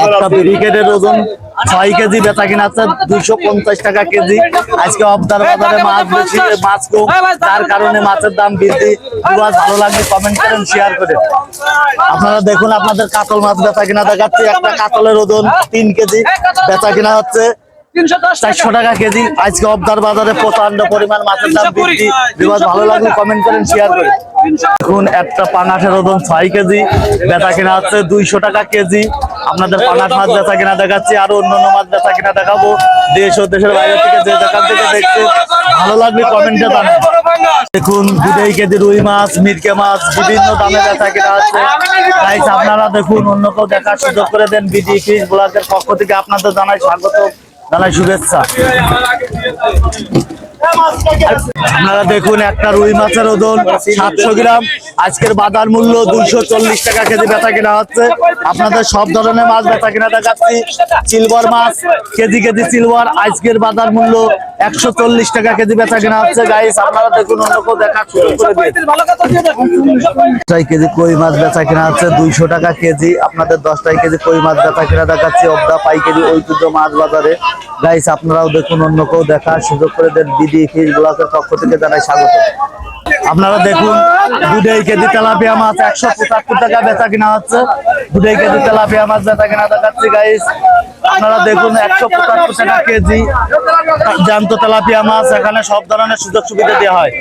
একটা ব্রিকেটের ওজন 6 কেজি, বেচা কিনা হচ্ছে 250 টাকা কেজি। আজকে অবদার বাজারে মাছ বেশি, মাছ কম, তার কারণে মাছের দাম বৃদ্ধি। ভালো লাগলে কমেন্ট করেন, শেয়ার করেন। আপনারা দেখুন, আপনাদের কাতল মাছ বেচা কিনা দেখাচ্ছি। একটা কাতলের ওজন 3 কেজি, বেচা কিনা হচ্ছে 400 টাকা কেজি। আজকে অবদার বাজারে প্রচন্ড পরিমাণ মাছের দাম বৃদ্ধি। ভালো লাগলে কমেন্ট করেন, শেয়ার করেন। এখন একটা পাঙাশের ওজন 6 কেজি, বেচা কিনা হচ্ছে 200 টাকা কেজি। আপনাদের পাঙাশ মাছ বেচা কিনা দেখাচ্ছি, আরো অন্যান্য মাছ বেচা কিনা দেখাবো। দেশ ও দেশের বাইরে থেকে যে যেখান থেকে দেখছে, ভালো লাগলে কমেন্টে জানান। দেখুন 2.5 কেজি রুই মাছ, মিরকে মাছ বিভিন্ন দামে বেচা কিনা আছে। গাইস আপনারা দেখুন, অন্য কেউ দেখার সুযোগ করে দেন। বিডি ফিশ ব্লগের পক্ষ থেকে আপনাদের জানাই স্বাগত, জানাই শুভেচ্ছা। আপনারা দেখুন, একটা রুই মাছের ওজন 700 গ্রাম। আজকের বাজার মূল্য 240 টাকা কেজি বেচা কিনা হচ্ছে। আপনাদের সব ধরনের মাছ বেচা কিনা দেখাচ্ছি। সিলভার মাছ কেজি কেজি সিলভার, আজকের বাজার মূল্য 140 টাকা কেজি বেচা কিনা হচ্ছে। গাইস আপনারা দেখুন, অন্য কেউ দেখার সুযোগ করে দিন। 10 কেজি কই মাছ বেচা কিনা হচ্ছে 200 টাকা কেজি। আপনাদের 10 কেজি কই মাছ বেচা কিনা দেখাচ্ছি অবদা পাইকারি ঐতিহ্য মাছ বাজারে। গাইস আপনারাও দেখুন, অন্য কেউ দেখার সুযোগ করে দেন। বিডি ফিশ ব্লগের পক্ষ থেকে জানাই স্বাগত। আপনারা দেখুন, 2.5 কেজি তেলাপিয়া মাছ 175 টাকা বেচা কিনা হচ্ছে। 2.5 কেজি তেলাপিয়া মাছ বেচা কিনা দেখাচ্ছি। গাইস আপনারা দেখুন, 175 টাকা কেজি জ্যান্ত তেলাপিয়া মাছ। এখানে সব ধরনের সুযোগ সুবিধা দেওয়া হয়।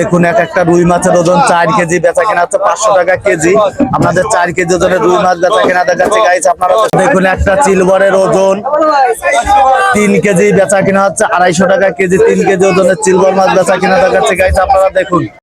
দেখুন, একটা রুই মাছের ওজন 4 কেজি, বেচা কিনা হচ্ছে 500 টাকা কেজি। আপনাদের 4 কেজি ওজনের রুই মাছ বেচা কিনা দেখাচ্ছে। গাইস আপনারা দেখুন, একটা সিলভারের ওজন 3 কেজি, বেচা কিনা হচ্ছে 250 টাকা কেজি। 3 কেজি ওজনের সিলভার মাছ বেচা কিনা দেখাচ্ছে। গাইস আপনারা দেখুন।